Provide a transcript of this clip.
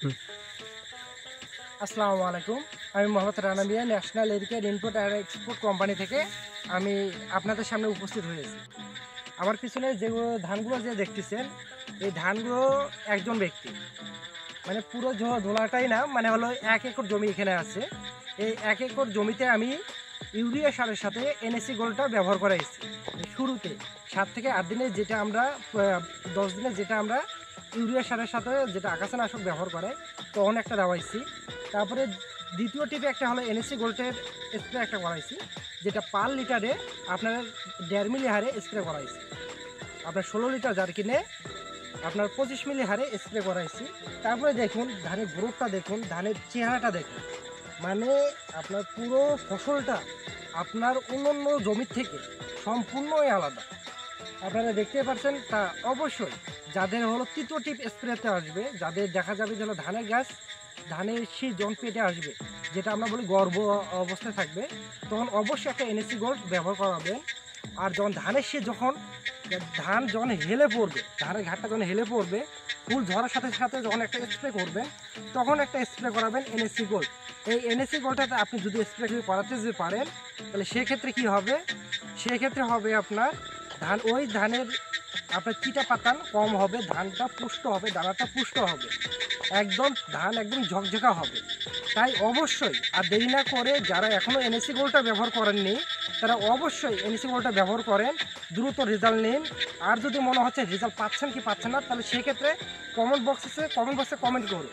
হুম। আসসালামু আলাইকুম। আমি Mohammad Rana Mia, national agriculture import and export company থেকে আমি আপনাদের সামনে উপস্থিত হয়েছি। আমার পিছনে যেগুলো ধানগুলো যে দেখতেছেন, এই ধানগুলো একজন ব্যক্তি, মানে পুরো ধোলাটাই না, মানে হলো 1 একর জমি এখানে আছে। এই 1 একর জমিতে আমি ইউরিয়া সারের সাথে এনএসি গোল্ডটা ব্যবহার করাইছি। শুরুতে 7 থেকে 8 দিনে যেটা আমরা 10 দিনে যেটা আমরা ইউরিয়া সারের সাথে যেটা আগাছানাশক ব্যবহার করে তখন একটা দেওয়াইছি। তারপরে দ্বিতীয় টিপে একটা হলো এনএসি গোল্ডের স্প্রে একটা করাইছি, যেটা পার লিটারে আপনার 1.5 মিলি হারে স্প্রে করাইছি। আপনার 16 লিটার জারকিনে আপনার 25 মিলি হারে স্প্রে করাইছি। তারপরে দেখুন ধানের গ্রোথটা দেখুন, ধানের চেহারাটা দেখুন, মানে আপনার পুরো ফসলটা আপনার অন্যান্য জমির থেকে সম্পূর্ণই আলাদা। আপনারা দেখতে পাচ্ছেন। তা অবশ্যই যাদের হলো তৃতীয় টিপ স্প্রেতে আসবে, যাদের দেখা যাবে যে হলো ধানের গাছ ধানের শীষ যখন পেটে আসবে, যেটা আমরা বলি গর্ভ অবস্থায় থাকবে, তখন অবশ্যই একটা এনএসি গোল্ড ব্যবহার করাবেন। আর যখন ধানের শীষ ধান যখন হেলে পড়বে, ধানের ঘাটটা যখন হেলে পড়বে, ফুল ঝরার সাথে সাথে যখন একটা স্প্রে করবেন, তখন একটা স্প্রে করাবেন এনএসি গোল্ড। এই এনএসি গোল্ডটাতে আপনি যদি স্প্রে করাতে যদি পারেন, তাহলে সেক্ষেত্রে কি হবে? সেক্ষেত্রে হবে আপনার ধানের আপনার চিটা পাতান কম হবে, ধানটা পুষ্ট হবে, দানাটা পুষ্ট হবে, একদম ধান একদম ঝকঝকা হবে। তাই অবশ্যই আর দেরি না করে যারা এখনও এনএসি গোল্ডটা ব্যবহার করেননি, তারা অবশ্যই এনএসি গোল্ডটা ব্যবহার করেন, দ্রুত রেজাল্ট নিন। আর যদি মনে হচ্ছে রেজাল্ট পাচ্ছেন কি পাচ্ছেন না, তাহলে সেক্ষেত্রে কমেন্ট বক্সে কমেন্ট করুন।